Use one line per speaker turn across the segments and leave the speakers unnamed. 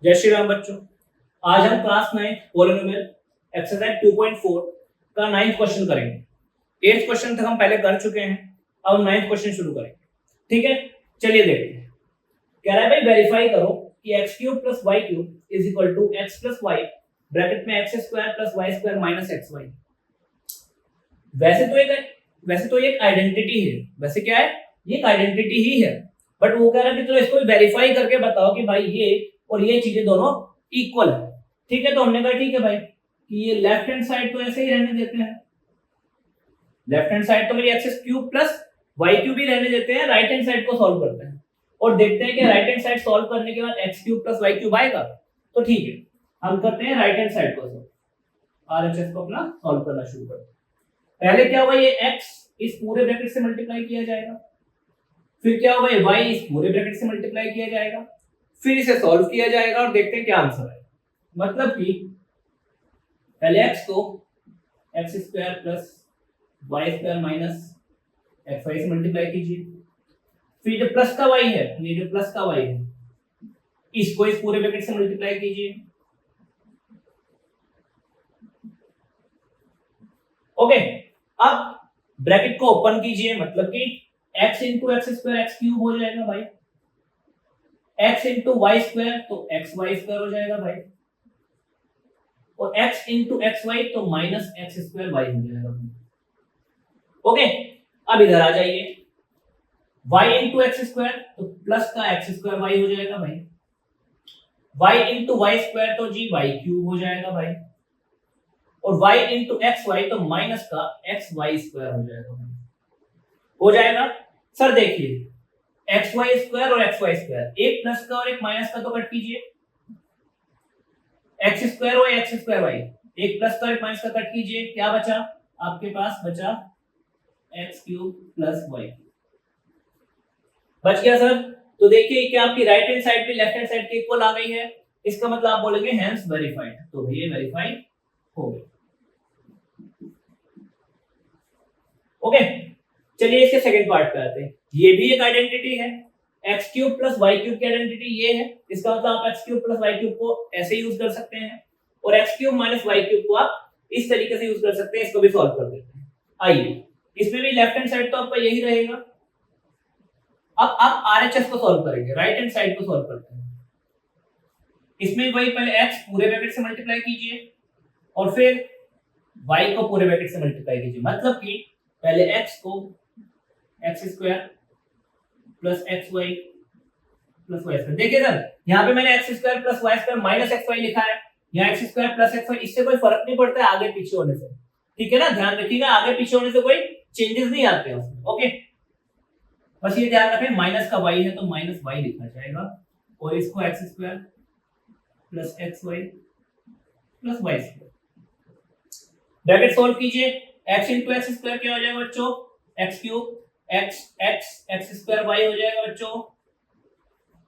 जय श्री राम बच्चों। आज हम क्लास 9 पॉलिनोमियल एक्सरसाइज 2.4 का 9th क्वेश्चन करेंगे। 8th क्वेश्चन तक हम पहले कर चुके हैं, अब 9th क्वेश्चन शुरू करेंगे। ठीक है, चलिए देखते हैं। कह रहा है भाई वेरीफाई करो कि x³ + y³ = x + y bracket में x² + y² - xy। वैसे तो एक आइडेंटिटी है, वैसे क्या है, ये एक आइडेंटिटी ही है, बट वो कह रहा है कि चलो इसको वेरीफाई करके बताओ कि भाई ये और ये चीजें दोनों इक्वल है। ठीक है, तो हमने कहा ठीक है भाई कि ये लेफ्ट हैंड साइड तो ऐसे ही रहने देते हैं, लेफ्ट हैंड साइड तो मेरी x³ + y³ ही रहने देते हैं, राइट हैंड साइड को सॉल्व करते हैं और देखते हैं कि राइट हैंड साइड सॉल्व करने के बाद x³ + y³ आएगा। तो ठीक है, हम करते हैं राइट हैंड साइड को RHS को अपना सॉल्व करना शुरू करते हैं। पहले क्या होगा, ये x इस पूरे ब्रैकेट से मल्टीप्लाई किया जाएगा, फिर क्या होगा, ये y इस पूरे ब्रैकेट से मल्टीप्लाई किया जाएगा, फिर इसे सॉल्व किया जाएगा और देखते हैं क्या आंसर आएगा। मतलब कि पहले x को x² + y² - xy से मल्टीप्लाई कीजिए, फिर जो प्लस का y है, ये जो प्लस का y है, इसको इस पूरे ब्रैकेट से मल्टीप्लाई कीजिए। ओके, अब ब्रैकेट को ओपन कीजिए, मतलब कि x × x² x³ हो जाएगा भाई, x × y² तो xy² हो जाएगा भाई, और x × xy तो -x² y हो जाएगा भाई। ओके, अब इधर आ जाइए, y × x² तो प्लस का x² y हो जाएगा भाई, y × y² तो जी y³ हो जाएगा भाई, और y × xy तो माइनस का xy² हो जाएगा भाई। हो जाएगा सर, देखिए xy² और xy², एक प्लस का और एक माइनस का तो कट कीजिए, x² और x²y, एक प्लस का और एक माइनस का कट कीजिए, क्या बचा आपके पास, बचा x³ + y³ बच गया सर। तो देखिए क्या आपकी राइट हैंड साइड भी लेफ्ट हैंड साइड के इक्वल आ गई है, इसका मतलब आप बोलेंगे हेंस वेरीफाइड, तो ये वेरीफाई हो गया। ओके, चलिए इसके सेकंड पार्ट पे आते हैं। ये भी एक आइडेंटिटी है, x³ + y³ की आइडेंटिटी ये है, इसका मतलब आप x³ + y³ को ऐसे यूज कर सकते हैं और x³ - y³ को आप इस तरीके से यूज कर सकते हैं, इसको भी सॉल्व कर देते हैं। आइए, इसमें भी लेफ्ट हैंड साइड तो आपका यही रहेगा। अब आप RHS को सॉल्व करेंगे, राइट हैंड साइड को सॉल्व करते हैं। इसमें वही पहले x पूरे ब्रैकेट से मल्टीप्लाई कीजिए और फिर y को पूरे ब्रैकेट से मल्टीप्लाई कीजिए, मतलब कि पहले x को x² + xy + y²। देखिए सर, यहाँ पे मैंने x² + y² - xy लिखा है, यहाँ x² + xy, इससे कोई फर्क नहीं पड़ता है आगे पीछे होने से। ठीक है ना, ध्यान रखिएगा, आगे पीछे होने से कोई चेंजेस नहीं आते हैं उसमें। ओके, बस ये ध्यान रखें, माइनस का y है तो -y लिखा जाएगा और इसको x² + xy + y²। Bracket solve कीजिए, x × x² क्या हो जाएगा बच्चों, x³ x² y हो जाएगा बच्चों,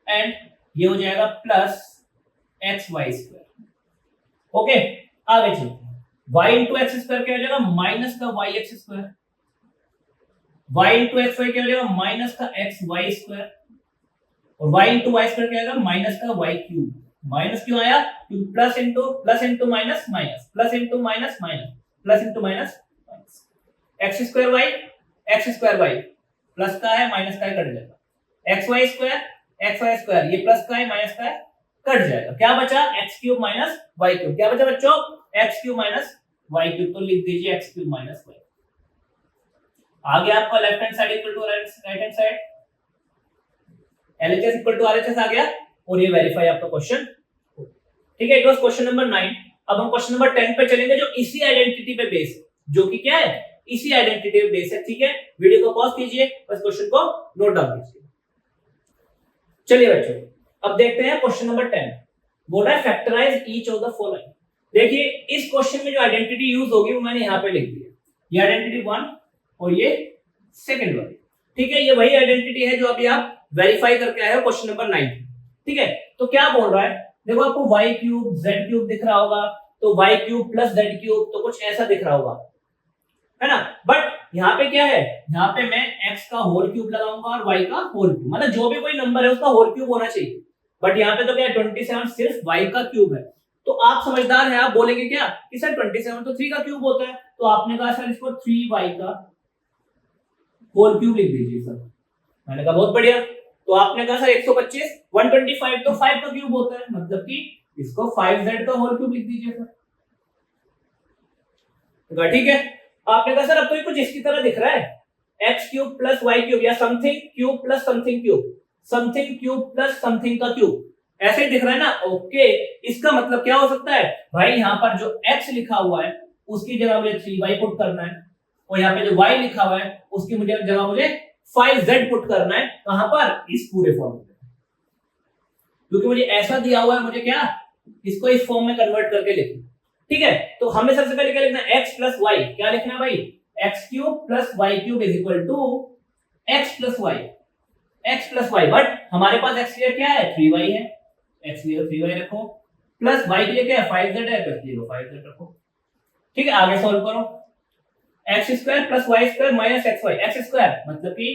एंड ये हो जाएगा प्लस xy²। ओके, आगे चलते हैं। y × x² क्या हो जाएगा, माइनस का yx², y × xy क्या हो जाएगा, माइनस का xy² और y × y² क्या आएगा, माइनस का y³। माइनस क्यों आया, क्योंकि plus into minus minus, plus into minus minus, plus into minus minus, x² plus का है माइनस का है, कट जाएगा, xy² ये प्लस का है माइनस का है, कट जाएगा, क्या बचा x³ - y³, क्या बचा बच्चों, x³ - y³, तो लिख दीजिए x³ - y। आगे आपका left hand side equal to right hand side, LHS equal to RHS आ गया और ये वेरीफाई आपका क्वेश्चन। ठीक है, इट वाज क्वेश्चन नंबर 9। अब हम क्वेश्चन नंबर 10 पे चलेंगे, जो इसी आइडेंटिटी पे बेस है, जो कि क्या है, इसी आइडेंटिटी पे बेस है। ठीक है, वीडियो को पॉज कीजिए, बस क्वेश्चन को नोट डाउन कीजिए। चलिए बच्चों, अब देखते हैं क्वेश्चन नंबर 10। बोल रहा है factorise each of the following. देखिए इस क्वेश्चन में जो आइडेंटिटी यूज होगी वो मैंने यहां पे लिख दी है, ये आइडेंटिटी 1 और ये सेकंड वाली। ठीक है, ये वही आइडेंटिटी है जो अभी आप वेरीफाई करके आए हो क्वेश्चन नंबर 9। ठीक है, तो क्या बोल रहा है, देखो आपको y³ z³ दिख रहा होगा, तो y³ + z³ तो कुछ ऐसा दिख रहा होगा, है ना, बट यहाँ पे क्या है, यहाँ पे मैं x का होल क्यूब लगाऊंगा और y का होल क्यूब, मतलब जो भी कोई नंबर है उसका होल क्यूब होना चाहिए। बट यहाँ पे तो क्या है 27 सिर्फ y का क्यूब है। तो आप समझदार हैं, आप बोलेंगे क्या कि सर 27 तो 3 का क्यूब होता है, तो आपने कहा सर इसको 3y का होल क्यूब लिख दीजिए सर। मैंने कहा बहुत बढ़िया। तो आपने कहा सर 125 125 तो 5 का क्यूब होता है, मतलब कि इसको 5z का होल क्यूब लिख दीजिए सर। तो ठीक है। आपने कहा सर अब तो ये कुछ इसकी तरह दिख रहा है, x cube plus y cube या something cube plus something cube, something cube plus something का क्यूब, ऐसे ही दिख रहा है ना। ओके, इसका मतलब क्या हो सकता है भाई, यहाँ पर जो x लिखा हुआ है उसकी जगह मुझे 3y पुट करना है, और यहाँ पे जो y लिखा हुआ है उसकी जगह मुझे 5z पुट करना है। कहां पर, इस पूरे फॉर्म में, क्योंकि मुझे ऐसा दिया हुआ है, मुझे क्या इसको इस फॉर्म में कन्वर्ट करके लिखना। ठीक है, तो हमें सबसे पहले क्या लिखना है, x प्लस वाई। क्या लिखना है भाई, x cube plus y cube is equal to x plus y, x plus y. But हमारे पास x के लिए क्या है, 3y है, x के लिए 3y रखो, प्लस y के लिए क्या है 5z है, प्लस 5z रखो। ठीक है, आगे सॉल्व करो, x square plus Y square minus xy, x square मतलब कि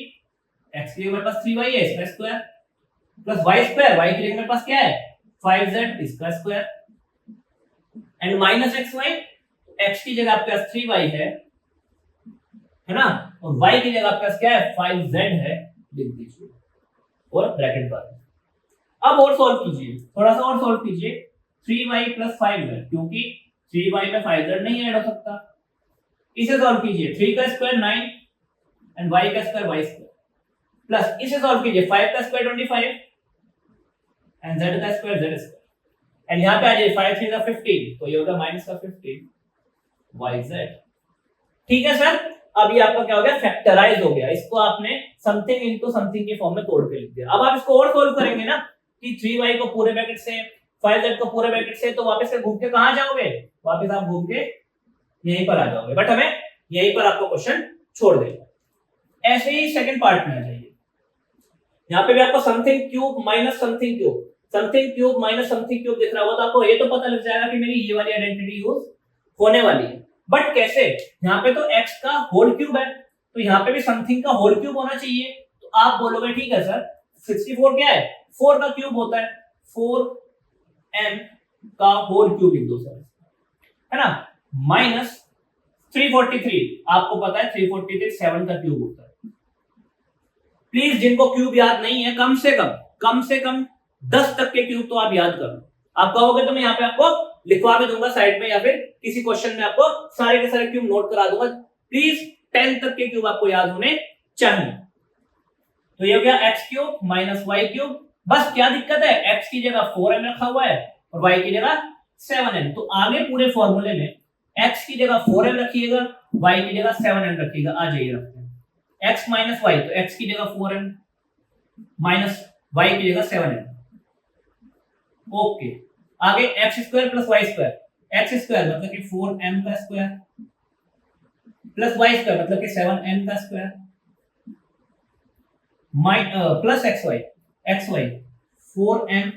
x के लिए मेरे पास 3y है इसका square, plus y square, y के लिए मेरे पास क्या है 5z इसका square, and minus xy, x की जगह आपके पास 3y है ना, और y की जगह आपके पास क्या है 5z है, लिख दीजिए और ब्रैकेट बंद। अब और सॉल्व कीजिए, थोड़ा सा और सॉल्व कीजिए, 3y प्लस 5z, क्योंकि 3y में 5z नहीं ऐड हो सकता, इसे सॉल्व कीजिए, 3 का स्क्वायर 9 एंड y का स्क्वायर y स्क्वायर, प्लस इसे सॉल्व कीजिए 5 का स्क्वायर 25 एंड z का स्क्वायर z स्क्वायर, एंड यहां पे आ जाइए 5 3 का 15, तो ये होगा माइनस का 15 yz। ठीक है सर, अब ये आपका क्या हो गया, फैक्टराइज हो गया, इसको आपने समथिंग इनटू समथिंग के फॉर्म में तोड़ के लिख दिया। अब आप इसको और सोल्व करेंगे ना कि 3y को पूरे ब्रैकेट से 5z को पूरे ब्रैकेट से, तो वापस से घूम के कहां जाओगे, वापस आप घूम के यहीं पर आ जाओगे, बट हमें यहीं पर आपको क्वेश्चन छोड़ देगा। ऐसे ही सेकंड पार्ट में आ जाइए, यहाँ पे भी आपको something cube minus something cube, something cube minus something cube दिख रहा होगा, तो आपको ये तो पता लग जाएगा कि मेरी ये वाली आइडेंटिटी यूज होने वाली है। बट कैसे, यहाँ पे तो x का होल क्यूब है, तो यहाँ पे भी समथिंग का होल क्यूब होना चाहिए। तो आप बोलोगे ठीक है सर 64 क्या है, 4 का क्यूब होता है, 4m का होल क्यूब लिख दो सर, है ना, माइनस 343, आपको पता है 343 7 का क्यूब होता है। प्लीज जिनको क्यूब याद नहीं है, कम से कम 10 तक के क्यूब तो आप याद कर लो। आप कहोगे तो मैं यहाँ पे आपको लिखवा भी दूंगा साइड में, या फिर किसी क्वेश्चन में आपको सारे के सारे क्यूब नोट करा दूंगा। प्लीज 10 तक के क्यूब आपको याद होने चाहिए। तो ये हो गया x cube minus y cube. बस क्या दिक्कत है, x की जगह 4m रखा हुआ है और y की जगह 7m, तो आगे पूरे फॉर्मूले में x की जगह 4m रखिएगा, y की जगह 7m रखिएगा। आ जाइए रखते हैं x माइनस वाई, तो x की जगह 4m माइनस y की जगह 7m। ओके, आगे x square plus Y square, x square मतलब कि 4m का स्क्वायर प्लस वाई स्क्वायर मतलब कि 7m का square plus x y 4m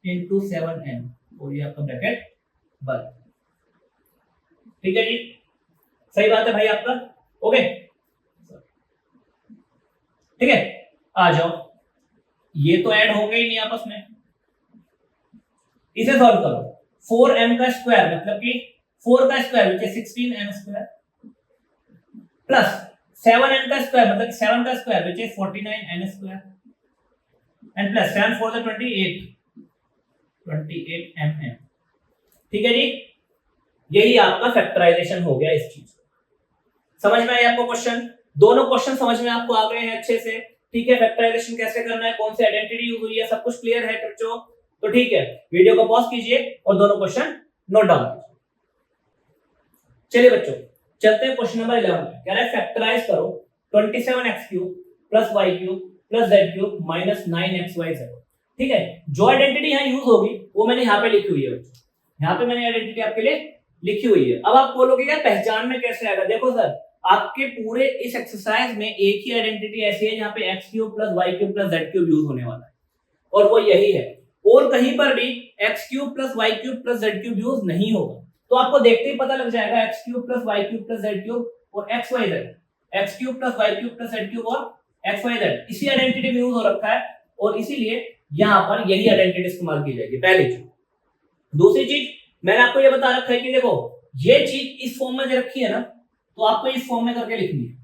into 7m, और ये आपका ब्रैकेट बंद। ठीक है जी, सही बात है भाई आपका। ओके ठीक है, आ जाओ, ये तो ऐड होंगे ही नहीं आपस में, इसे सॉल्व करो। 4m का स्क्वायर मतलब कि 4 का square which is 16m square plus 7n का स्क्वायर मतलब कि 7 का square which is 49n square and plus 7 4 28mm। ठीक है जी, यही आपका फैक्टराइजेशन हो गया इस चीज। समझ में आया आपको क्वेश्चन, दोनों क्वेश्चन समझ में आपको आ गए हैं अच्छे से। ठीक है, फैक्टराइजेशन कैसे करना है, कौन सी आइडेंटिटी यूज हुई है, सब कुछ क्लियर है बच्चों। तो ठीक है, वीडियो को पॉज कीजिए और दोनों क्वेश्चन नोट डाउन कीजिए। चलिए बच्चों, चलते हैं क्वेश्चन नंबर 11 में। कह रहा है फैक्टराइज करो 27x³ plus y³ plus z³ minus 9xyz। ठीक है, जो आइडेंटिटी यहाँ यूज होगी वो मैंने यहाँ पे लिखी हुई है बच्चों, यहाँ पे मैंने आइडेंटिटी आपके लिए लिखी हुई है। अब आप बोलोगे यार पहचान में कैसे आएगा, देखो सर आपके पूरे इस एक्सरसाइज में एक ही आइडेंटिटी ऐसी है जहाँ पे x³ plus y³ plus z³ use होने वाला है, और वो यही है। और कहीं पर भी x³ plus y³ plus z³ use नहीं होगा, तो आपको देखते ही पता लग जाएगा x³ plus y³ plus z³ और xyz, x³ plus y³ plus z³ और xyz इसी आइडेंटिटी में यूज हो रखा है, और इसीलिए यहां पर यही आइडेंटिटी इस्तेमाल की जाएगी, पहली चीज। दूसरी चीज मैंने आपको ये बता रखा है कि देखो ये चीज इस फॉर्म में दे रखी है ना, तो आपको इस फॉर्म में करके लिखनी है।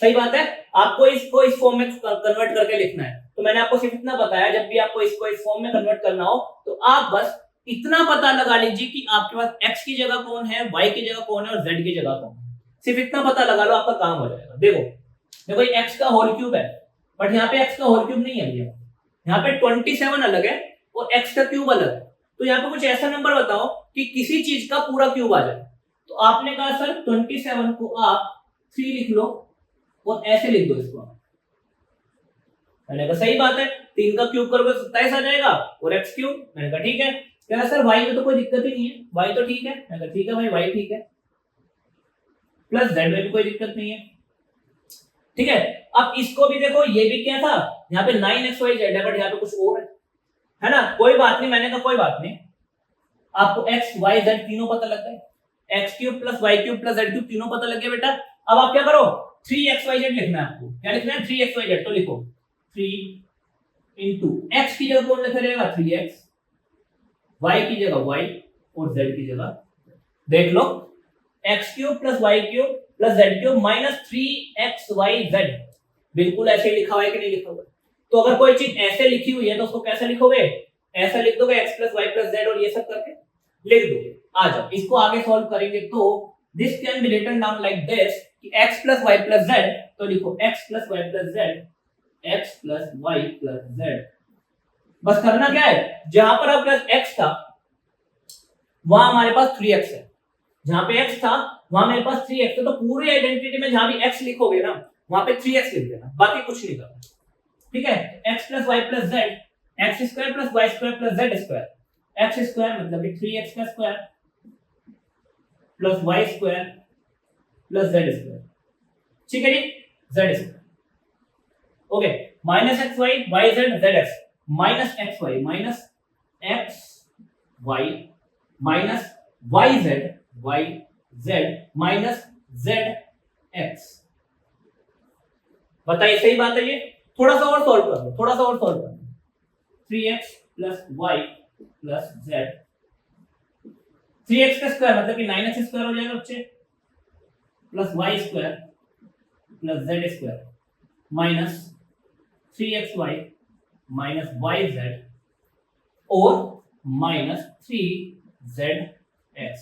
सही बात है, आपको इसको इस फॉर्म में कन्वर्ट करके लिखना है। तो मैंने आपको सिर्फ इतना बताया, जब भी आपको इसको इस फॉर्म में कन्वर्ट करना हो तो आप बस इतना पता लगा लीजिए कि आपके पास x की जगह कौन है, y की जगह कौन है और z की जगह कौन है। सिर्फ इतना पता लगा लो, आपका काम हो जाएगा। देखो देखो ये x का होल क्यूब है, बट यहाँ पे x का होल क्यूब नहीं है भैया, यहाँ पे 27 अलग है और x का क्यूब अलग है। तो यहाँ पे कुछ ऐसा नंबर बताओ कि किसी चीज का पूरा क्यूब आ जाए। तो आपने कहा सर 27 को आप 3 लिख लो और ऐसे लिख दो इसको। मैंने कहा सही बात है, 3 का क्यूब करोगे 27 आ जाएगा और x क्यूब। मैंने कहा ठीक है। कह सर y में तो कोई दिक्कत ही नहीं है, y तो ठीक है। मैंने कहा ठीक है भाई, y ठीक है। प्लस z में भी कोई दिक्कत नहीं है, ठीक है। अब इसको भी देखो, ये भी क्या था, यहाँ पे 9xyz है, बट यहाँ पे कुछ और है ना। कोई बात नहीं, मैंने कहा कोई बात नहीं, आपको x y z तीनों पता लग गए, x cube plus y cube plus z cube तीनों पता लग गया बेटा। अब आप क्या करो, 3xyz लिखना है आपको। क्या लिखना है? 3xyz। तो लिखो 3 इंटू x की जगह कौन लिखा रहेगा? 3x, y की जगह y और z की जगह। देख लो, x cube plus y cube plus z cube minus 3xyz। बिल्कुल ऐसे ही लिखा हुआ है कि नहीं लिखा हुआ? तो अगर कोई चीज ऐसे लिखी हुई है तो उसको कैसे लिखोगे? ऐसा लिख दोगे x plus y plus z और ये सब करके लिख दो। आ जाओ, इसको आगे सॉल्व करेंगे तो this can be written down like this कि x plus y plus z। तो लिखो x plus y plus z, x plus y plus z। बस करना क्या है, जहां पर आपके पास x था वहां हमारे पास 3x है, जहां पे x था वहां मेरे पास 3x है। तो पूरी आइडेंटिटी में जहां भी x लिखोगे ना वहां पे 3x लिख देना, बाकी कुछ नहीं करना, ठीक है। x plus y plus z, x square plus y square plus z square. x square मतलब कि 3x का square plus y square plus z square, ठीक है जी, z square. Okay, minus x y y z z x, minus x Y minus x Y minus Y z minus Z x. बताइए सही बात है ये? थोड़ा सा और सॉल्व कर लो, थोड़ा सा और सॉल्व कर लो। 3x plus Y plus z, 3x का स्क्वायर मतलब कि 9x स्क्वायर हो जाएगा बच्चे, plus Y square plus Z square minus 3xy minus yz और माइनस 3zx।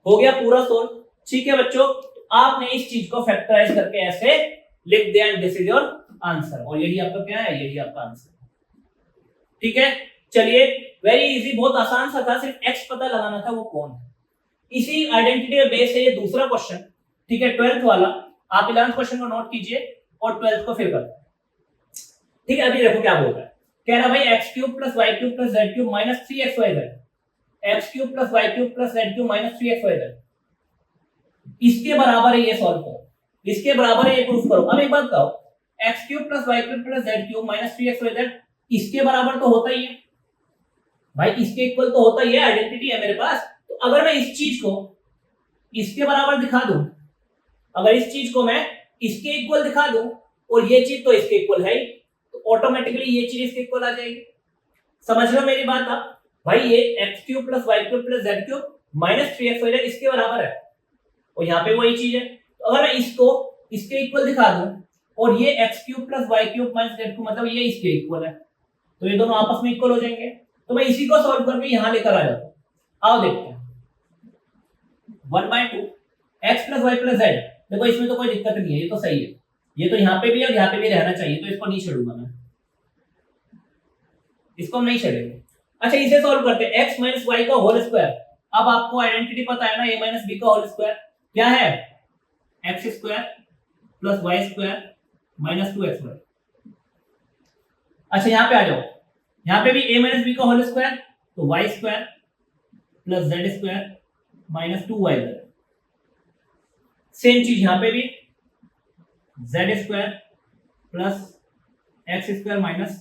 हो गया पूरा सोल्व, ठीक है बच्चों। आपने इस चीज को फैक्टराइज करके ऐसे लिख दिया and this is your answer, और यही आपका क्या है, यही आपका आंसर, ठीक है। चलिए, वेरी इजी, बहुत आसान सा था, सिर्फ x पता लगाना था वो कौन है। इसी आइडेंटिटी पे बेस है ये दूसरा क्वेश्चन, ठीक है, 12th वाला। आप 11th क्वेश्चन को नोट कीजिए और 12th को फिर करते हैं, ठीक है। अभी देखो क्या बोल रहा है, कह रहा भाई x cube plus y cube plus z cube minus 3xyz, x cube plus y cube plus z cube minus 3xyz, इसके बराबर है ये सॉल्व करो, इसके बराबर है ये प्रूफ करो। अब एक बात कहो, x cube plus y cube plus z cube minus 3xyz इसके बराबर तो होता ही है भाई, इसके इक्वल तो होता ही है, आइडेंटिटी है मेरे पास। तो अगर मैं इस चीज को इसके बराबर दिखा दूं, अगर इस चीज को मैं इसके इक्वल दिखा दूं और ये चीज तो इसके इक्वल है ही, तो ऑटोमेटिकली ये चीज इसके इक्वल आ जाएगी। समझ लो मेरी बात आप भाई, ये x cube plus y cube plus z cube minus 3xyz इसके बराबर है और यहाँ पे वही चीज है। तो अगर मैं इसको इसके इक्वल दिखा दूं और ये x cube plus y cube minus z cube मतलब ये इसके इक्वल है, तो ये दोनों आपस में इक्वल हो जाएंगे। तो मैं इसी को सॉल्व करके यहां लेकर आ जाता हूं। आओ देखते हैं, 1/2 x plus y plus z। देखो इसमें तो कोई दिक्कत नहीं है, ये तो सही है, ये तो यहाँ पे भी है और यहाँ पे भी रहना चाहिए, तो इसको नहीं छेड़ूंगा मैं, इसको हम नहीं छेड़ेंगे। अच्छा, इसे सॉल्व करते हैं, x माइनस वाई का होल स्क्वायर। अब आपको आइडेंटिटी पता है ना, a माइनस बी का होल स्क्वायर क्या है, x square plus Y square minus 2xy। अच्छा यहाँ पे आ जाओ, यहाँ पे भी a माइनस बी का होल स्क्वायर, तो y square plus Z square minus 2yz। Same चीज यहाँ पे भी z square plus x square minus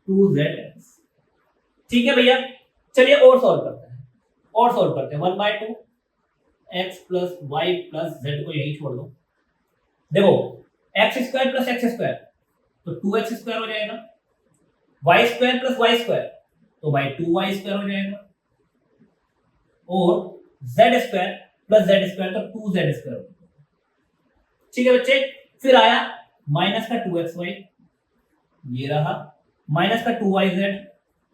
2zx, ठीक है भैया। चलिए और सॉल्व करते हैं, और सॉल्व करते हैं। 1/2 x plus Y plus z को यही छोड़ दो। देखो x square plus x square तो 2x स्क्वायर हो जाएगा y square plus Y square तो बाई 2y स्क्वायर हो जाएगा, और z square plus Z square तो 2z स्क्वायर हो जाएगा। ठीक है बच्चे, फिर आया माइनस का 2xy, ये रहा, माइनस का 2yz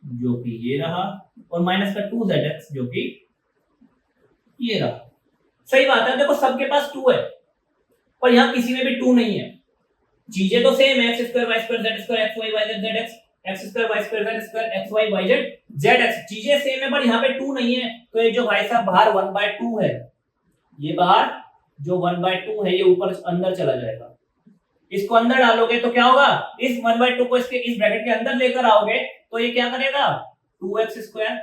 जो कि ये रहा, और माइनस का 2zx जो कि ये रहा। सही बात है, देखो सबके पास 2 है पर यहां किसी में भी 2 नहीं है। चीजें तो सेम है, x square y square z square x y y z z x, x square y square z square x y y z z x, चीजें सेम है पर यहाँ पे 2 नहीं है। तो ये जो भाई साहब बाहर 1/2 है, ये बाहर जो 1/2 है ये ऊपर अंदर चला जाएगा। इसको अंदर डालोगे तो क्या होगा, इस 1/2 को इसके इस ब्रैकेट के अंदर लेकर आओगे तो ये क्या करेगा, 2x square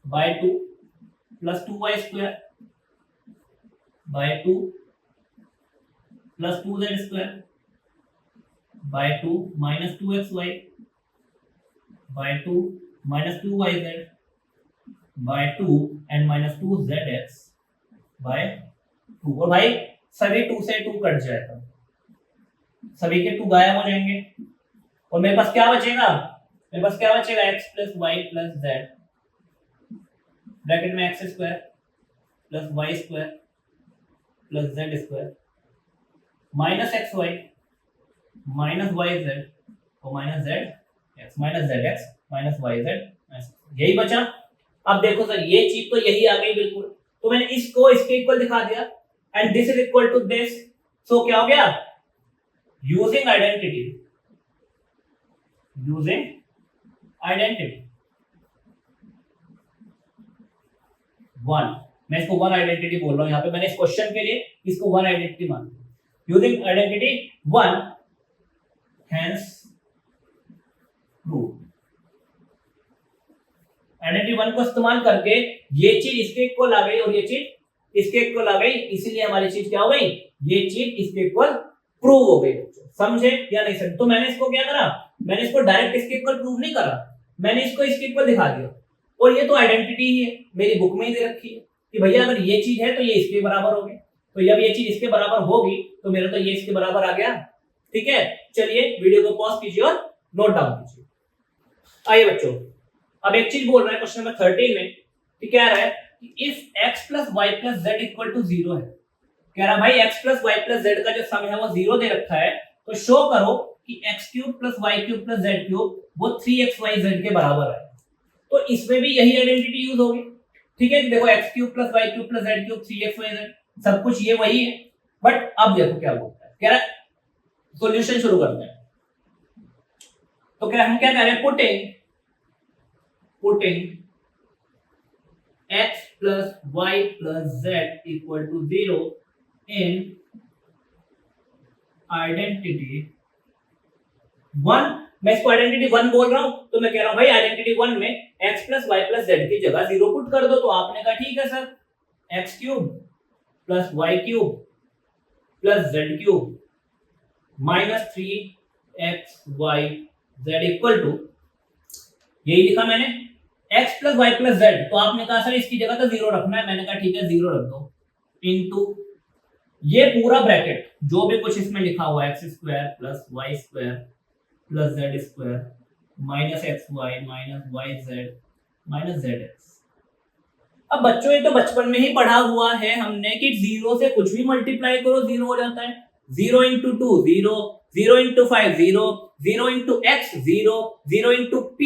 by 2 plus 2y square by 2 plus 2z square by 2 minus 2xy by 2 minus 2yz by 2 and minus 2zx by 2। और भाई सभी 2 से 2 कट जाएगा, सभी के 2 गायब हो जाएंगे और मेरे पास क्या बचेगा, मेरे पास क्या बचेगा, x plus Y plus Z bracket में x square plus Y square plus Z square minus x Y minus Y Z और minus Z x minus Z x minus Y Z, यही बचा। अब देखो सर ये चीज तो यही आ गई बिल्कुल, तो मैंने इसको इसके इक्वल दिखा दिया and this is equal to this, so क्या हो गया, यूजिंग आइडेंटिटी, यूजिंग आइडेंटिटी 1, मैं इसको 1 आइडेंटिटी बोल रहा हूं, यहां पे मैंने इस क्वेश्चन के लिए इसको 1 आइडेंटिटी मान ली, using identity 1 hence proved। Identity 1 को इस्तेमाल करके ये चीज इसके इक्वल आ गई और ये चीज इसके इक्वल आ गई, इसीलिए हमारी चीज क्या हो गई, ये चीज इसके इक्वल प्रूव हो गई। समझे या नहीं समझे? तो मैंने इसको क्या करा, मैंने इसको डायरेक्ट इसके इक्वल प्रूव नहीं करा, मैंने इसको इसके इक्वल दिखा दिया, और ये तो आइडेंटिटी ही है, मेरी बुक में ही दे रखी है कि भैया अगर ये चीज है तो ये इसके बराबर होगी, तो जब ये चीज इसके बराबर होगी तो मेरा तो ये इसके बराबर आ गया। ठीक है, चलिए वीडियो को पॉज कीजिए और नोट डाउन कीजिए। आइए बच्चों, अब एक चीज बोल रहा है क्वेश्चन नंबर 13 में कि क्या रहा है कि if x plus Y plus z equal to 0 है, कह रहा भाई x plus Y plus z का जो सम है वो 0 दे रखा है, तो शो करो कि x cube plus y cube plus z cube वो 3xyz के बराबर है। तो इसमें भी यही आइडेंटिटी यूज होगी। ठीक है, देखो x cube plus y cube plus z cube 3xyz सब कुछ ये वही है, बट अब देखो क्या बोलता है, कह रहा है सॉल्यूशन शुरू करते हैं। तो क्या हम क्या कह रहे हैं, putting x plus y plus z equal to 0 in identity 1। मैं इसको आइडेंटिटी 1 बोल रहा हूं, तो मैं कह रहा हूं भाई आइडेंटिटी 1 में x plus y plus z की जगह 0 पुट कर दो, तो आपने कहा ठीक है sir, x cube plus y cube plus z cube minus 3xyz equal to, यही लिखा मैंने, x plus Y plus z, तो आपने कहा सर इसकी जगह तो 0 रखना है, मैंने कहा ठीक है 0 रख दो, इनटू ये पूरा ब्रैकेट जो भी कुछ इसमें लिखा हुआ है x square plus Y square plus Z square minus x Y minus Y z minus Z x. अब बच्चों ये तो बचपन में ही पढ़ा हुआ है हमने कि 0 से कुछ भी मल्टीप्लाई करो 0 हो जाता है, 0 into 2 0, 0 into 5 0, 0 into x 0, 0 into p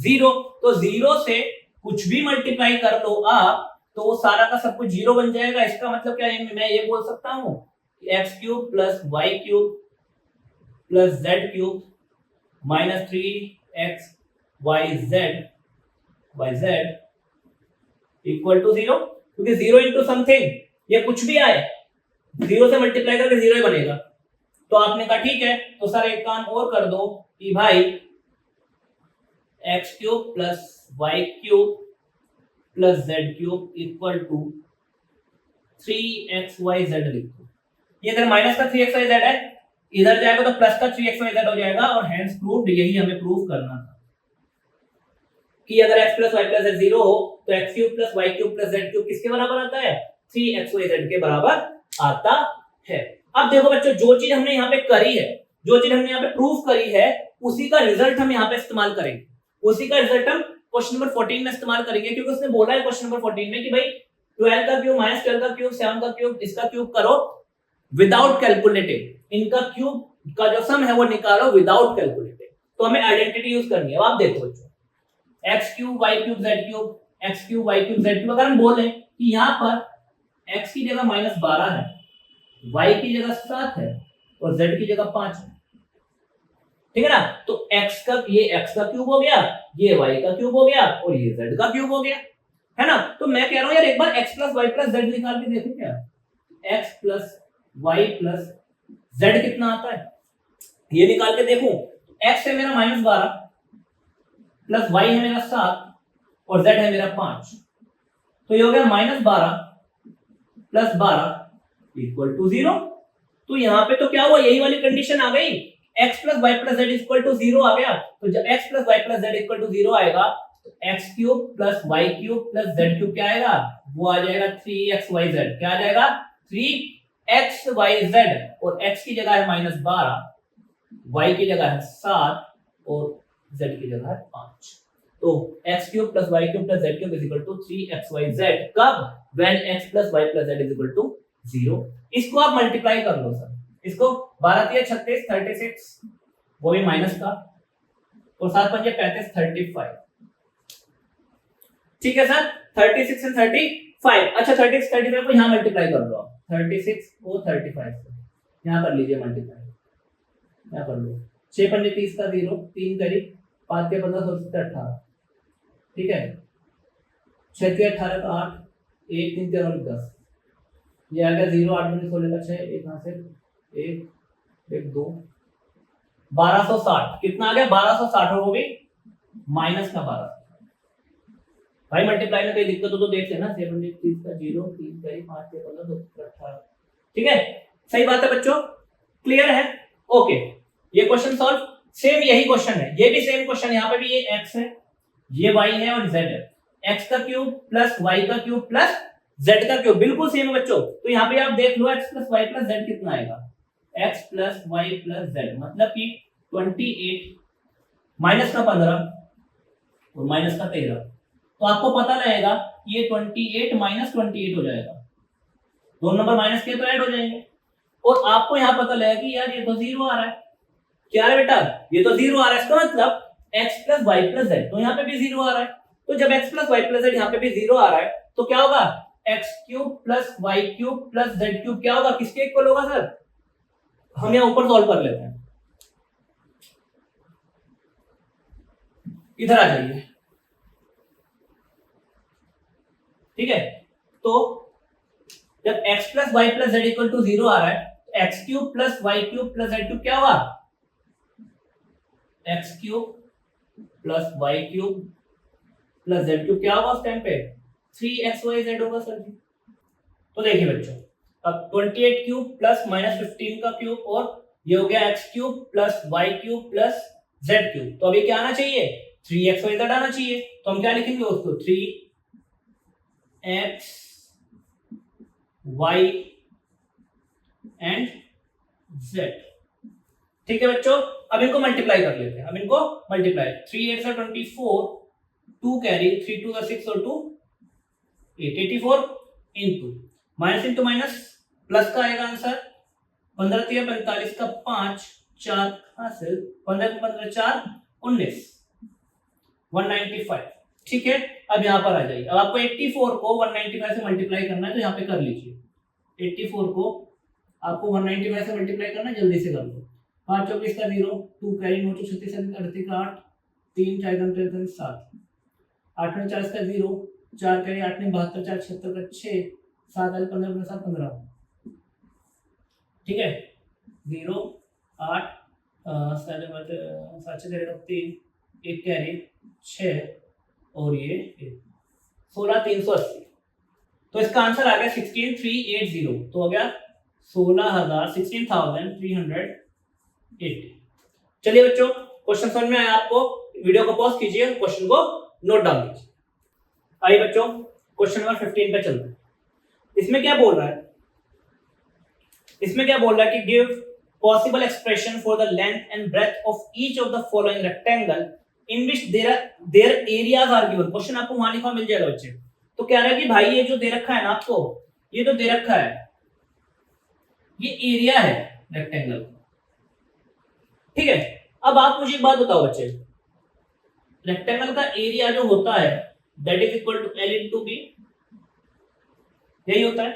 0, तो 0 से कुछ भी मल्टीप्लाई कर लो आप तो वो सारा का सब कुछ 0 बन जाएगा। इसका मतलब क्या है, मैं ये बोल सकता हूं x cube plus y cube plus z cube minus 3xyz equal to 0, क्योंकि 0 into समथिंग ये कुछ भी आए 0 से मल्टीप्लाई करके 0 ही बनेगा। तो आपने कहा ठीक है, तो सर एक काम और कर दो कि भाई x cube plus y cube plus z cube equal to 3xyz लिख दो। ये इधर माइनस का 3xyz है, इधर जाएगा तो प्लस का 3xyz हो जाएगा, और हेंस प्रूव्ड, यही हमें प्रूव करना था कि अगर x plus Y plus z 0 हो तो x cube plus y cube plus z cube किसके बराबर आता है, 3xyz के बराबर आता है। अब देखो बच्चों, जो चीज हमने यहाँ पे करी है जो चीज हमने यहाँ पे प्रूफ करी है उसी का रिजल्ट हम यहाँ पे इस्तेमाल करेंगे, उसी का रिजल्ट हम क्वेश्चन नंबर 14 में इस्तेमाल करेंगे, क्योंकि उसने बोला है क्वेश्चन नंबर 14 में कि भाई 12 का क्यूब माइनस 12 का क्यूब 7 का क्यूब इसका क्यूब करो विदाउट कैलकुलेटिंग, इनका क्यूब का जो सम है वो निकालो विदाउट कैलकुलेटिंग। तो हमें आइडेंटिटी यूज करनी है। अब आप देखो बच्चों x cube y cube z cube x cube y cube z cube, अगर हम बोले कि यहाँ पर x की जगह -12 है, y की जगह 7 है और z की जगह 5 है, ठीक है ना, तो x का ये x का क्यूब हो गया, ये y का क्यूब हो गया और ये z का क्यूब हो गया, है ना। तो मैं कह रहा हूं यार एक बार x plus y plus z निकाल के देखो क्या, x plus y plus z कितना आता है ये निकाल के देखूं। x है मेरा -12 प्लस y है मेरा 7 और z है मेरा 5, तो ये हो गया -12 प्लस 12 इक्वल टू 0। तो यहाँ पे तो क्या हुआ, यही वाली कंडीशन आ गई, x plus Y plus z equal to 0 आ गया। तो जब x plus Y plus z equal to 0 आएगा तो x cube plus y cube plus z cube क्या आएगा, वो आ जाएगा 3xyz। क्या आ जाएगा 3xyz, और x की जगह है -12, y की जगह है 7 और z की जगह है 5। तो x cube plus y cube plus z cube is equal to 3xyz। कब, when x plus y plus z is equal to 0। इसको आप मल्टीप्लाई कर लो सर, इसको 12 3 36 36 वो भी माइनस का, और 7 5 35 35, ठीक है सर, 36 एंड 35। अच्छा 36 35 को यहां मल्टीप्लाई कर लो आप, 36 को 35 से यहां कर लीजिए मल्टीप्लाई, यहां कर लो, 6 5 30 का 0, 3 करी 5 के 15 16 18, ठीक है, 6 के 18 का 8, 1 3 13 10, ये आ गया 0, 8 में 16 का 6, एक यहां से 1 1 2 1260, कितना आ गया 1260, और वो भी माइनस का 12। भाई मल्टीप्लाई में कोई दिक्कत हो तो देख लेना, 7 30 का 0, 3 करी 5 के 15 16 18, ठीक है, सही बात है बच्चों, क्लियर है, ओके। ये क्वेश्चन सॉल्व, सेम यही क्वेश्चन है, ये भी सेम क्वेश्चन, यहाँ पे भी ये x है, ये y है और z है, x का क्यूब प्लस y का क्यूब प्लस z का क्यूब, बिल्कुल सेम है बच्चों। तो यहाँ पे आप देख लो x plus y plus z कितना आएगा, x plus y plus z मतलब कि 28 माइनस का 15 और माइनस का 13, तो आपको पता लगेगा ये 28 माइनस 28 हो जाएगा, दोनों नंबर माइनस के तो ऐड हो जाएंगे, और आपको यहाँ पता लगेगा कि यार ये तो 0 आ रहा है, क्या है बेटा, ये तो 0 आ रहा है, इसका मतलब x plus y plus z, तो यहाँ पे भी 0 आ रहा है, तो जब x plus y plus z यहाँ पे भी 0 आ रहा है तो क्या होगा, x cube plus y cube plus z cube क्या होगा, किसके इक्वल होगा सर, हम यहाँ ऊपर सॉल्व कर लेते हैं, इधर आ जाइए, ठीक है। तो जब x plus Y plus z equal to 0 आ रहा है तो x cube plus y cube plus z cube क्या होगा, x cube plus y cube plus z cube क्या होगा उस टाइम पे 3xyz होगा सर जी। तो देखिए बच्चों, अब 28 क्यूब प्लस माइनस 15 का क्यूब और ये हो गया x cube plus y cube plus z cube, तो अभी क्या आना चाहिए 3xyz आना चाहिए, तो हम क्या लिखेंगे उसको 3x y एंड z, ठीक है बच्चों। अब इनको मल्टीप्लाई कर लेते हैं, अब इनको मल्टीप्लाई, 3 8 24, 2 कैरी 3 2 6 और 2 8 84 into minus into minus plus का आएगा आंसर, 15 3 45 का 5 4 हासिल, 15 15 4 19 195, ठीक है। अब यहाँ पर आ जाइए, अब आपको 84 को 195 से मल्टीप्लाई करना है, तो यहाँ पे कर लीजिए, 84 को आपको 195 से मल्टीप्लाई करना है, जल्दी से कर लो, 5 24 का 0, 2 कैरी 9 36 38 का 8, 3 4 7, 8 में 40 का 0, 4 कैरी 8 में 72 4 76 का 6, 7 15 7 15, ठीक है, 0 8 7 3 1 कैरी 6 और ये 16 380, तो इसका आंसर आ गया 16380, तो हो गया 16,380। चलिए बच्चों, क्वेश्चन समझ में आया आपको, वीडियो को पॉज कीजिए, क्वेश्चन को नोट डाउन कीजिए। आइए बच्चों क्वेश्चन नंबर 15 पे चलते हैं। इसमें क्या बोल रहा है, इसमें क्या बोल रहा है कि give possible expression for the length and breadth of each of the following rectangle in which their areas are given। Question आपको वहां लिखा मिल जाएगा बच्चे। तो कह रहा है कि भाई ये जो दे रखा है ना आपको, ये तो दे रखा है, ये एरिया है रेक्टेंगल, ठीक है। अब आप मुझे एक बात बताओ बच्चे, रेक्टेंगल का एरिया जो होता है that is equal to L into b, यही होता है।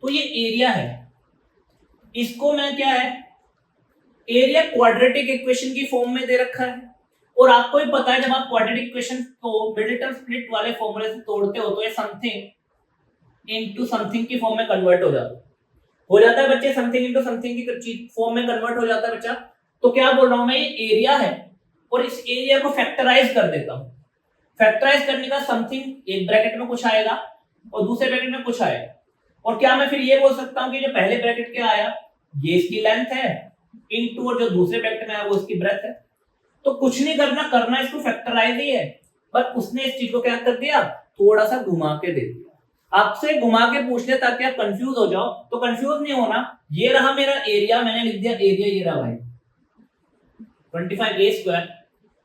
तो ये एरिया है, इसको मैं क्या है, एरिया क्वाड्रेटिक इक्वेशन की फॉर्म में दे रखा है। और आपको भी पता है जब आप क्वाड्रेटिक इक्वेशन को मिडिल टर्म स्प्लिट वाले फॉर्मूले से तोड़ते हो तो ये समथिंग इनटू समथिंग की फॉर्म में कन्वर्ट हो जाता है बच्चे, समथिंग इनटू समथिंग की फॉर्म में कन्वर्ट हो जाता है बच्चा। तो क्या बोल रहा हूं मैं, ये एरिया है और इस एरिया को फैक्टराइज कर देता हूं। फैक्टराइज करने का समथिंग एक ब्रैकेट में कुछ आएगा और दूसरे ब्रैकेट में कुछ आएगा। और क्या मैं फिर ये बोल सकता हूं कि जो पहले ब्रैकेट क्या आया ये इसकी लेंथ है इनटू और जो दूसरे ब्रैकेट में आया वो इसकी ब्रेथ है। तो कुछ नहीं करना इसको फैक्टराइज ही है, पर उसने इस चीज को क्या कर दिया, थोड़ा सा घुमा के दे दिया। आपसे घुमा के पूछ ले ताकि आप कंफ्यूज हो जाओ, तो कंफ्यूज नहीं होना। ये रहा मेरा एरिया, मैंने लिख दिया एरिया, ये रहा भाई 25a square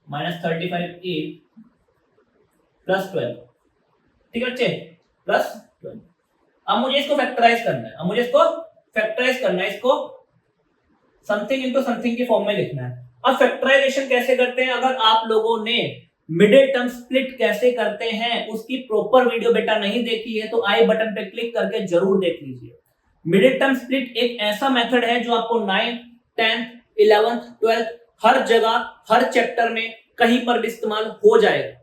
minus 35a plus 12, ठीक है बच्चे, प्लस 12। अब मुझे इसको फैक्टराइज करना है, इसको समथिंग इनटू समथिंग की फॉर्म में लिखना है। अब फैक्टराइजेशन कैसे करते हैं, अगर आप लोगों ने मिडिल टर्म स्प्लिट कैसे करते हैं उसकी प्रॉपर वीडियो बेटा नहीं देखी है तो आई बटन पे क्लिक करके जरूर देख लीजिए। मिडिल टर्म स्प्लिट एक ऐसा मेथड है जो आपको 9th 10th 11th 12th हर जगह हर चैप्टर में कहीं पर भी इस्तेमाल हो जाएगा।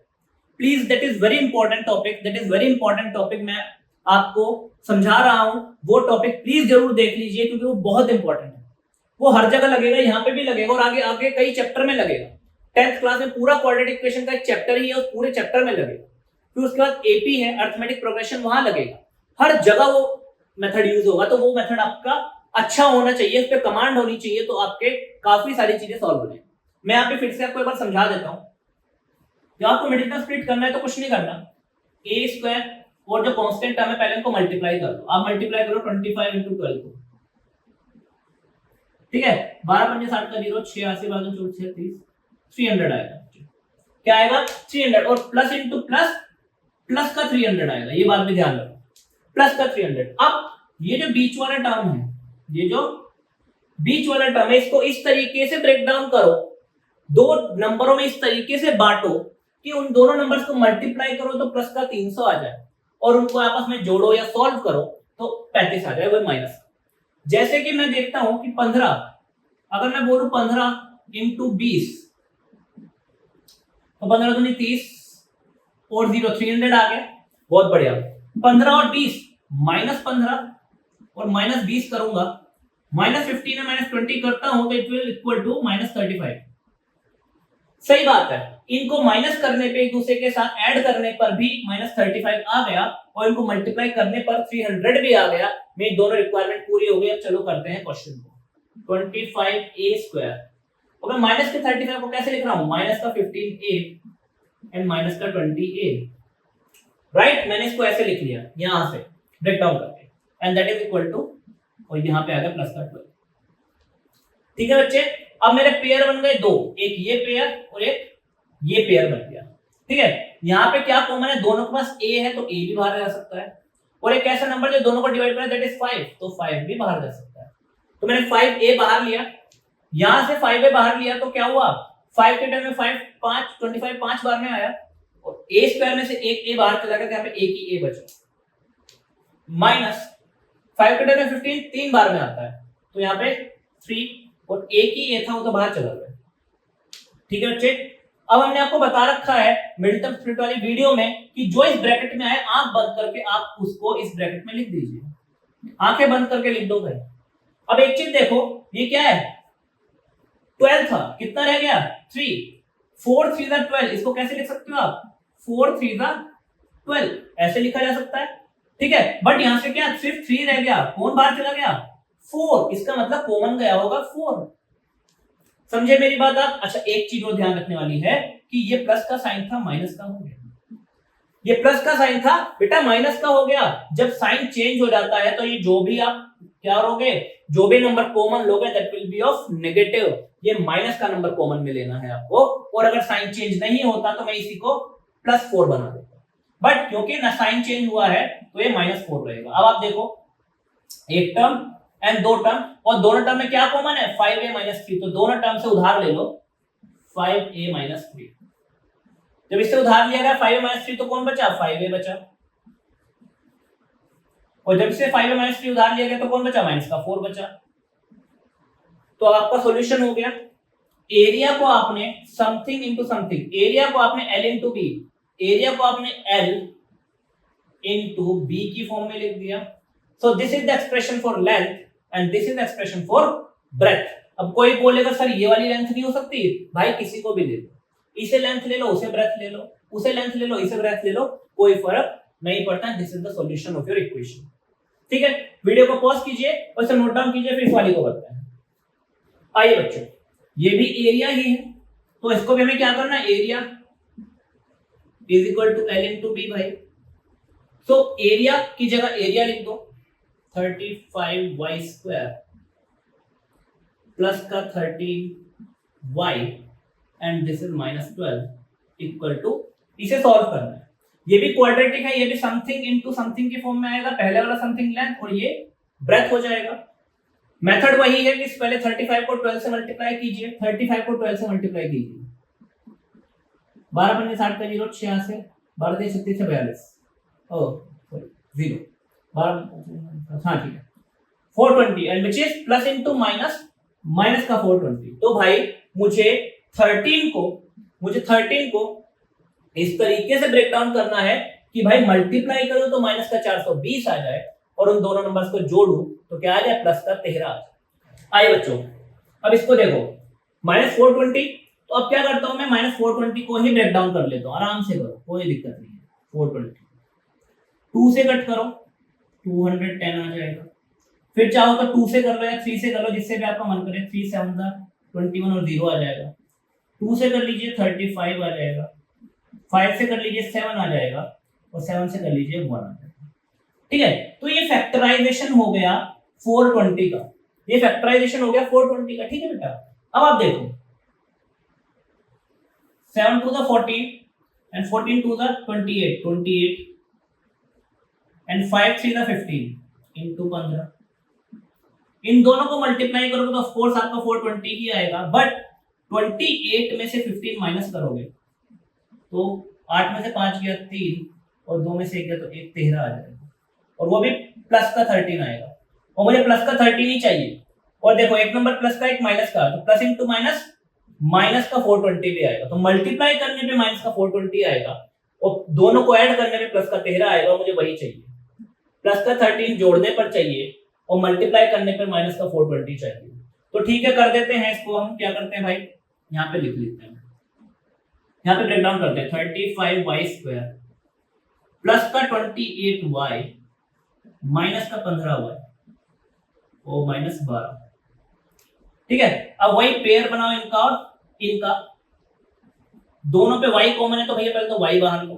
Please, that is very important topic, मैं आपको समझा रहा हूं, वो टॉपिक प्लीज जरूर देख लीजिए क्योंकि वो बहुत इंपॉर्टेंट है। वो हर जगह लगेगा, यहाँ पे भी लगेगा और आगे आगे कई चैप्टर में लगेगा। 10th क्लास में पूरा क्वाड्रेटिक इक्वेशन का एक चैप्टर ही है, उस पूरे चैप्टर में लगेगा। फिर उसके बाद एपी है अरिथमेटिक प्रोग्रेशन, वहां लगेगा। हर जगह वो मेथड यूज होगा, तो वो मेथड आपका अच्छा होना चाहिए, उस पर कमांड होनी चाहिए, तो आपके काफी सारी चीजें सॉल्व हो जाएंगी। मैं यहाँ पे फिर से आपको एक बार समझा देता हूँ। जब आपको मिडिल टर्म स्प्लिट करना है तो कुछ नहीं करना, ए स्क्वायर और जो कांस्टेंट टर्म है पहले इनको मल्टीप्लाई कर दो। आप मल्टीप्लाई करो 25 इंटू 12 को, ठीक है, 12 पंजे 60 का 0, 86 12 24 36, 300 आएगा। क्या आएगा 300, और प्लस इंटू प्लस, प्लस का 300 आएगा, ये बात भी ध्यान रखो, प्लस का 300। अब ये जो बीच वाला टर्म है, ये जो बीच वाला टर्म है, इसको इस तरीके से ब्रेक डाउन करो, दो नंबरों में इस तरीके से बांटो कि उन दोनों नंबर्स को मल्टीप्लाई करो तो प्लस का 300 आ जाए, और उनको आपस में जोड़ो या सॉल्व करो तो 35 आ जाए, वो माइनस। जैसे कि मैं देखता हूं कि 15, अगर मैं बोलूं 15 इंटू 20 तो 15 दूनी 30 और 0 300 आ गया, बहुत बढ़िया। 15 और 20 माइनस 15 और माइनस 20 करूंगा, माइनस 15 है माइनस 20 करता हूं तो it will equal to minus 35। सही बात है, इनको माइनस करने पे एक दूसरे के साथ ऐड करने पर भी माइनस 35 आ गया और इनको मल्टीप्लाई करने पर 300 भी आ गया। मेरी दोनों रिक्वायरमेंट पूरी हो गई। अब चलो करते हैं क्वेश्चन को। 25a स्क्वायर, और मैं माइनस के 35 को कैसे लिख रहा हूं, माइनस का 15a एंड माइनस का 20a, राइट। मैंने इसको ऐसे लिख लिया यहां से ब्रेक डाउन करके, and that is equal to, और यहां पे आ गया प्लस का 12, ठीक है बच्चे। अब मेरे पेयर बन गए दो, एक ये पेयर और एक ये पेयर बन गया, ठीक है। यहाँ पे क्या कॉमन है, दोनों के पास a है तो a भी बाहर जा सकता है, और एक ऐसा नंबर जो दोनों को डिवाइड करे दैट इज 5, तो 5 भी बाहर जा सकता है। तो मैंने 5a बाहर लिया, यहां से 5a बाहर लिया तो क्या हुआ, 5 के टर्म में 5 5 25 5 बार में आया, और a स्क्वायर में से एक a बाहर चला गया, यहाँ पे a की a बचा, माइनस 5 के टर्म में 15 3 बार में आता है, तो यहाँ पे 3, और a की a था वो तो बाहर चला गया, ठीक है बच्चे। अब हमने आपको बता रखा है मिडिल टर्म स्प्लिट वाली वीडियो में कि जो इस ब्रैकेट में आए आंख बंद करके आप उसको इस ब्रैकेट में लिख दीजिए, आंखें बंद करके लिख दो भाई। अब एक चीज देखो, ये क्या है, 12 था, कितना रह गया 3, 4 3 12, इसको कैसे लिख सकते हो आप, 4 3 12, ऐसे लिखा जा सकता है, ठीक है। बट यहां से क्या सिर्फ 3 रह गया, कौन बाहर चला गया 4, इसका मतलब कॉमन गया होगा 4। समझे मेरी बात आप। अच्छा, एक चीज और ध्यान रखने वाली है कि ये प्लस का साइन था माइनस का हो गया, ये प्लस का साइन था बेटा, माइनस का हो गया। जब साइन चेंज हो जाता है तो ये जो भी आप क्या लोगे, जो भी नंबर कॉमन लोगे that will be of negative. ये माइनस का नंबर कॉमन में लेना है आपको, और अगर साइन चेंज नहीं होता तो मैं इसी को +4 बना देता, बट क्योंकि ना साइन चेंज हुआ है तो ये -4 रहेगा। अब आप देखो एक टर्म एंड दो टर्म, और दोनों टर्म में क्या कॉमन है, 5a - 3, तो दोनों टर्म से उधार ले लो 5a - 3। जब इससे उधार लिया गया 5a - 3 तो कौन बचा, 5a बचा, और जब इससे 5a - 3 उधार लिया गया तो कौन बचा, -4 बचा। तो आपका सॉल्यूशन हो गया। एरिया को आपने समथिंग इनटू समथिंग, एरिया को आपने L इनटू बी, एरिया को आपने L इनटू बी की फॉर्म में लिख दिया। So this is the expression for length and this is the expression for breadth. अब कोई बोलेगा सर ये वाली लेंथ नहीं हो सकती, भाई किसी को भी ले लो, इसे लेंथ ले लो, उसे ब्रेथ ले लो, उसे लेंथ ले लो, इसे ब्रेथ ले लो, कोई फर्क नहीं पड़ता। This is the solution of your equation. ठीक है, वीडियो को पॉज कीजिए और इसे नोट डाउन कीजिए, फिर इस वाली को करते हैं। आइए बच्चों, ये भी एरिया ही है, तो इसको भी हमें क्या करना है, area is equal to L into B भाई। सो एरिया की जगह एरिया लिख दो 35y² प्लस का 13y and this is -12 equal to, इसे सॉल्व करना है। ये भी क्वाड्रेटिक है, ये भी समथिंग इनटू समथिंग की फॉर्म में आएगा, पहले वाला समथिंग लेंथ और ये ब्रेथ हो जाएगा। मेथड वही है कि पहले 35 को 12 से मल्टीप्लाई कीजिए, 35 को 12 से मल्टीप्लाई कीजिए, 12 × 60 का 0 86, 12 × 36 42, ओ सॉरी 0 12, हाँ ठीक है 420 and which is plus into minus, minus का 420। तो भाई मुझे 13 को इस तरीके से ब्रेक डाउन करना है कि भाई मल्टीप्लाई करो तो माइनस का 420 आ जाए और उन दोनों नंबर्स को जोड़ू तो क्या आ जाए, प्लस का 13 आ जाए। आइए बच्चों, अब इसको देखो -420, तो अब क्या करता हूं मैं, -420 को ही ब्रेक डाउन कर लेता हूं, आराम से करो, कोई दिक्कत नहीं है। 420 2 से कट करो 210 आ जाएगा, फिर चाहो तो 2 से कर लो या 3 से कर लो, जिससे भी आपका मन करे। 3 7 21 और 0 आ जाएगा। 2 से कर लीजिए 35 आ जाएगा, 5 से कर लीजिए 7 आ जाएगा, और 7 से कर लीजिए 1 आ जाएगा। ठीक है, तो ये फैक्टराइजेशन हो गया 420 का, ये फैक्टराइजेशन हो गया 420 का। ठीक है बेटा, अब आप देखो 7 to the 14 and 14 to the 28 and 5 3 the 15 into 15, इन दोनों को मल्टीप्लाई करोगे तो ऑफ कोर्स आपका 420 ही आएगा, बट 28 में से 15 माइनस करोगे तो 8 में से 5 गया 3 और 2 में से 1 गया तो 1 13 आ जाएगा, और वो भी प्लस का 13 आएगा, और मुझे प्लस का 13 ही चाहिए। और देखो एक नंबर प्लस का एक माइनस का, तो प्लस इंटू माइनस, माइनस का 420 भी आएगा, तो मल्टीप्लाई करने पे माइनस का 420 आएगा और दोनों को ऐड करने पे प्लस का 13 आएगा, और मुझे वही चाहिए। प्लस का 13 जोड़ने पर चाहिए और मल्टीप्लाई करने पर माइनस का 420 चाहिए। तो ठीक है, कर देते हैं इसको। हम क्या करते हैं भाई, यहाँ पे लिख लेते हैं, यहाँ पे ब्रेक डाउन करते हैं 35y² प्लस का 28y माइनस का 15y और -12। ठीक है, अब वही पेयर बनाओ इनका और इनका, दोनों पे y कॉमन है तो भैया पहले तो y बाहर लो।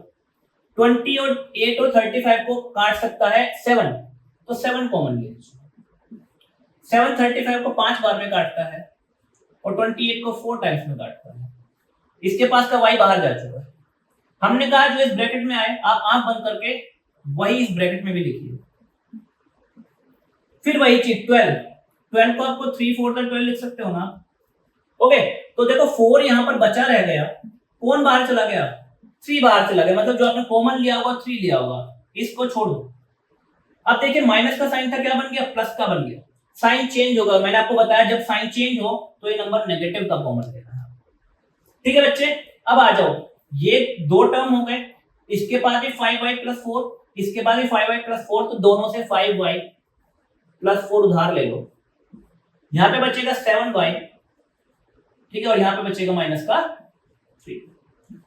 28 और 35 को काट सकता है 7, तो 7 कॉमन ले लीजिए। 7 35 को 5 बार में काटता है और 28 को 4 टाइम्स में काटता है। इसके पास का y बाहर जा चुका है। हमने कहा जो इस ब्रैकेट में आए आप आंख बंद करके वही इस ब्रैकेट में भी लिखिए। फिर वही चीज 12 को आपको 3 4 तक 12 लिख सकते हो ना। ओके, तो देखो 4 यहां पर बचा रह गया, कौन बाहर चला गया, 3 बाहर चला गया, मतलब जो आपने कॉमन लिया होगा 3 लिया होगा, इसको छोड़ दो। अब देखिए माइनस का साइन था, क्या बन गया, प्लस का बन गया। साइन चेंज होगा, मैंने आपको बताया जब साइन चेंज हो तो ये नंबर नेगेटिव का कॉमन लेना है। ठीक है बच्चे, अब आ जाओ, ये दो टर्म हो गए, इसके बाद भी 5y + 4, इसके बाद भी 5y + 4, तो दोनों से 5y + 4 उधार ले लो। यहां पे बचेगा 7y, ठीक है, और यहां पे बचेगा माइनस का 3।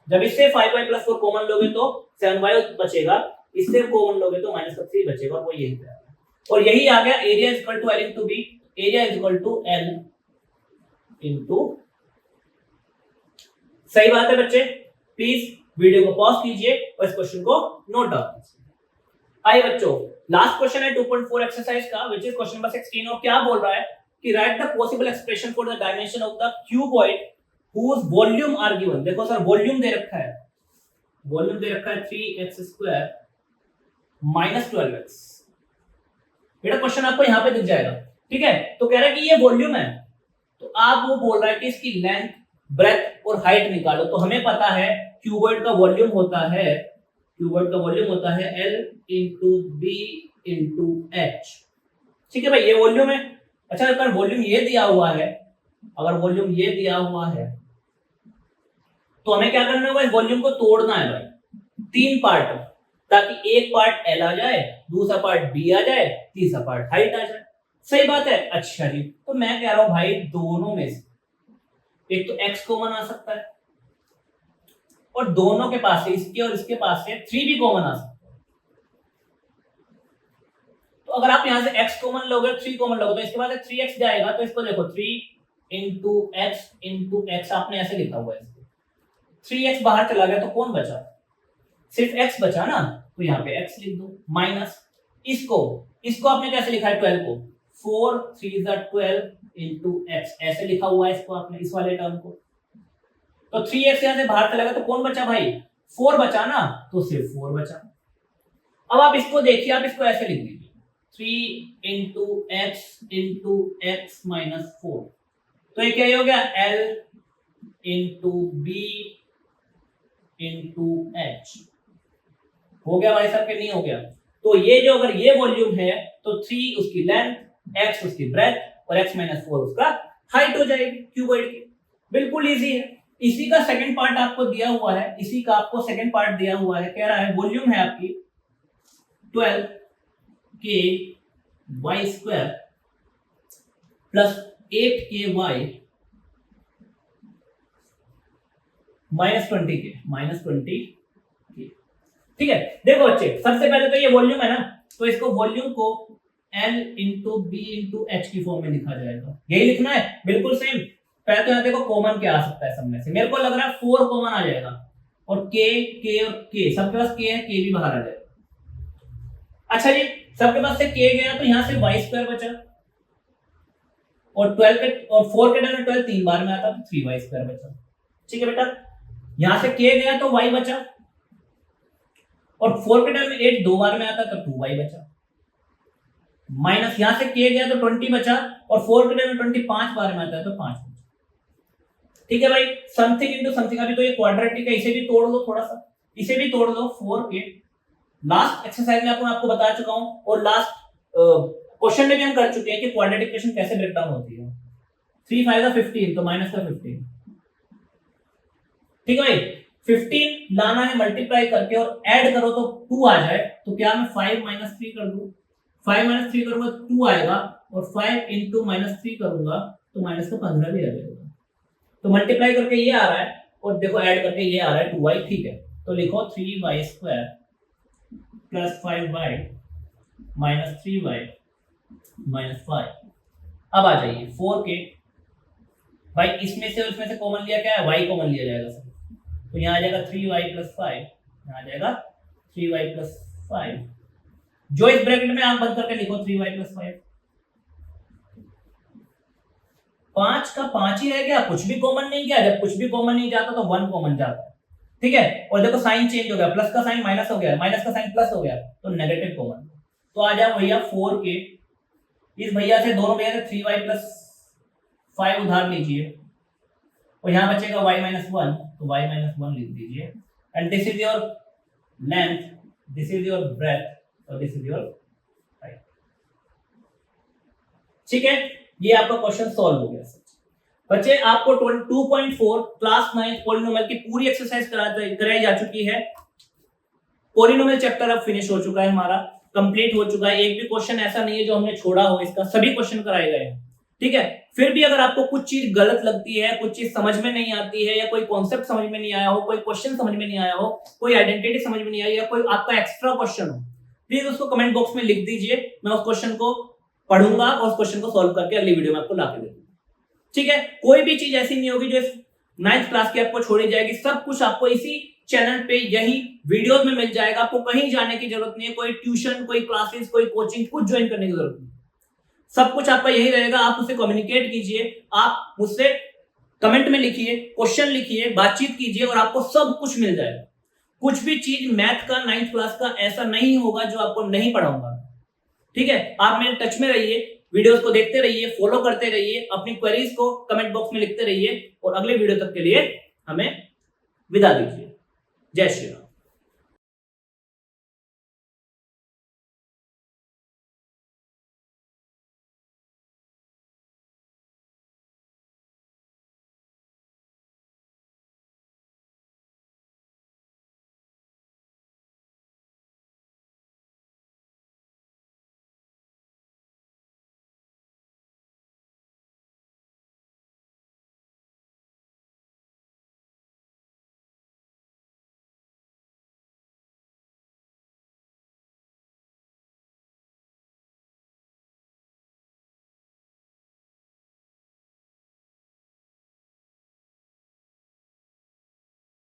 जब इससे 5y + 4 कॉमन लोगे तो 7y बचेगा, इससे कॉमन लोगे तो माइनस का 3 बचेगा, वो यही है। और यही आ गया area is equal to L into b, area is equal to L into, सही बात है बच्चे, प्लीज वीडियो को पॉज कीजिए और इस क्वेश्चन को नोट डाउन कीजिए। आइए बच्चों, लास्ट क्वेश्चन है 2.4 एक्सरसाइज का, विच इज क्वेश्चन नंबर 16। और क्या बोल रहा है कि write the possible expression for the dimension of the cuboid whose volume are given. देखो सर, वॉल्यूम दे रखा है, वॉल्यूम दे रखा है 3x² माइनस 12x। बेटा क्वेश्चन आपको यहां पे दिख जाएगा, ठीक है। तो कह रहा है कि ये वॉल्यूम है, तो आप वो बोल रहा है कि इसकी लेंथ, ब्रेथ और हाइट निकालो। तो हमें पता है क्यूबॉइड का वॉल्यूम होता है, क्यूबॉइड का वॉल्यूम होता है L into B into h. ठीक है भाई, ये वॉल्यूम है। अच्छा, अगर वॉल्यूम ये दिया हुआ है, अगर वॉल्यूम ये दिया हुआ है तो हमें क्या करना होगा, इस वॉल्यूम को तोड़ना है भाई 3 पार्ट, ताकि एक पार्ट L आ जाए, दूसरा पार्ट B आ जाए, तीसरा पार्ट हाइट आ जाए। सही बात है। अच्छा जी, तो मैं कह रहा हूं भाई दोनों में से एक तो x कॉमन आ सकता है, और दोनों के पास से, इसके और इसके पास से 3 भी कॉमन आ सकता है। तो अगर आप यहां से x कॉमन लोगे, 3 कॉमन लोगे, तो इसके बाद 3x जाएगा। तो इसको देखो 3 इंटू x आपने ऐसे लिखा हुआ है, 3x बाहर चला गया तो कौन बचा, सिर्फ x बचा ना, तो यहाँ पे x लिख दो, माइनस इसको आपने कैसे लिखा है 12 को, 4 3 12 इंटू x ऐसे लिखा हुआ है इसको आपने, इस वाले टर्म को। तो 3x यहां से बाहर चला गया तो कौन बचा भाई, 4 बचा ना, तो सिर्फ 4 बचा। अब आप इसको देखिए, आप इसको ऐसे लिख दीजिए 3 इंटू एक्स माइनस 4। तो ये क्या हो गया, L into B into H. हो गया भाई साहब, के नहीं हो गया। तो ये जो, अगर ये वॉल्यूम है तो 3 उसकी लेंथ, x उसकी ब्रेथ और x माइनस 4 उसका हाइट हो जाएगी क्यूबॉइड की। बिल्कुल इजी है। इसी का सेकंड पार्ट आपको दिया हुआ है, इसी का आपको सेकंड पार्ट दिया हुआ है। कह रहा है वॉल्यूम है आपकी 12k y square plus 8k y minus 20k। ठीक है, देखो बच्चे, सबसे पहले तो ये वॉल्यूम है ना, तो इसको वॉल्यूम को L into B into H की फॉर्म में लिखा जाएगा। यही लिखना है, बिल्कुल सेम। पहले तो यहाँ देखो कॉमन क्या आ सकता है सब में से, मेरे को लग रहा है 4 कॉमन आ जाएगा, और k और k सबके पास k है, k भी बाहर आ जाएगा। अच्छा जी, सबके पास से k गया तो यहाँ से y स्क्वायर बचा, और 12 के और 4 के टर्म में 12 3 बार में आता तो 3y स्क्वायर बचा। ठीक है बेटा, यहां से k गया तो y बचा, और 4 के टर्म में 8 2 बार में आता तो 2y बचा, माइनस यहां से k गया तो 20 बचा, और 4 के टर्म में 20 5 बार में आता है तो 5 बचा। ठीक है भाई, समथिंग इनटू समथिंग। अभी तो ये क्वाड्रेटिक है, इसे भी तोड़ लो थोड़ा सा, इसे भी तोड़ लो 4k। लास्ट एक्सरसाइज में आपको बता चुका हूं, और लास्ट क्वेश्चन में भी हम कर चुके हैं कि क्वाड्रेटिक इक्वेशन कैसे ब्रेक डाउन होती है। 3 5 15 तो माइनस का 15। ठीक है भाई, 15 लाना है मल्टीप्लाई करके, और ऐड करो तो 2 आ जाए। तो क्या मैं 5 माइनस 3 कर दूं, 5 माइनस 3 करूंगा 2 आएगा, और 5 इंटू माइनस 3 करूंगा तो माइनस का 15 भी आ जाएगा। तो मल्टीप्लाई करके ये आ रहा है, और देखो ऐड करके ये आ रहा है 2y। ठीक है, तो लिखो 3y square plus 5y minus 3y minus 5। अब आ जाइए 4k। भाई इसमें से और इसमें से कॉमन लिया, क्या है, y कॉमन लिया जाएगा सर। तो यहाँ आ जाएगा 3y प्लस 5, यहाँ आ जाएगा 3y प्लस 5। जो इस ब्रैकेट में आप बंद करके लिखो 3y प्लस 5। 5 का 5 ही रह गया, कुछ भी कॉमन नहीं गया। जब कुछ भी कॉमन नहीं जाता तो 1 कॉमन जाता है। ठीक है, और देखो साइन चेंज हो गया, प्लस का साइन माइनस हो गया, माइनस का साइन प्लस हो गया, तो नेगेटिव कॉमन। तो आ जाओ भैया 4k, इस भैया से, दोनों भैया से 3y प्लस 5 उधार लीजिए, और यहां बचेगा y माइनस 1, तो y माइनस 1 लिख दीजिए। And this is your length, this is your breadth, और दिस इज योर हाइट। ठीक है, ये आपका क्वेश्चन सॉल्व हो गया। बच्चे आपको 2.4 क्लास 9 पॉलिनोमियल की पूरी एक्सरसाइज कराई जा चुकी है। पॉलिनोमियल चैप्टर अब फिनिश हो चुका है, हमारा कंप्लीट हो चुका है। एक भी क्वेश्चन ऐसा नहीं है जो हमने छोड़ा हो, इसका सभी क्वेश्चन कराए गए हैं। ठीक है, फिर भी अगर आपको कुछ चीज गलत लगती है, कुछ चीज समझ में नहीं आती है, या कोई कॉन्सेप्ट समझ में नहीं आया हो, कोई क्वेश्चन समझ में नहीं आया हो, कोई आइडेंटिटी समझ में नहीं आई, या कोई आपका एक्स्ट्रा क्वेश्चन हो, प्लीज उसको कमेंट बॉक्स में लिख दीजिए। मैं उस क्वेश्चन को पढ़ूंगा और उस क्वेश्चन को सॉल्व करके अगली वीडियो में आपको ला के दे दूंगा। ठीक है, कोई भी चीज ऐसी नहीं होगी जो 9th क्लास की आपको छोड़ी जाएगी। सब कुछ आपको इसी चैनल पे यही वीडियोस में मिल जाएगा, आपको कहीं जाने की जरूरत नहीं है, कोई ट्यूशन, कोई क्लासेस, कोई कोचिंग कुछ ज्वाइन करने की जरूरत नहीं, सब कुछ आपका यही रहेगा। आप मुझसे कम्युनिकेट कीजिए, आप मुझसे कमेंट में लिखिए, क्वेश्चन लिखिए, बातचीत कीजिए और आपको सब कुछ मिल जाएगा। कुछ भी चीज मैथ का 9th क्लास का ऐसा नहीं होगा जो आपको नहीं पढ़ाऊंगा, ठीक है। आप मेरे टच में रहिए, वीडियोस को देखते रहिए, फॉलो करते रहिए, अपनी क्वेरीज को कमेंट बॉक्स में लिखते रहिए और अगले वीडियो तक के लिए हमें विदा दीजिए। जय श्री राम।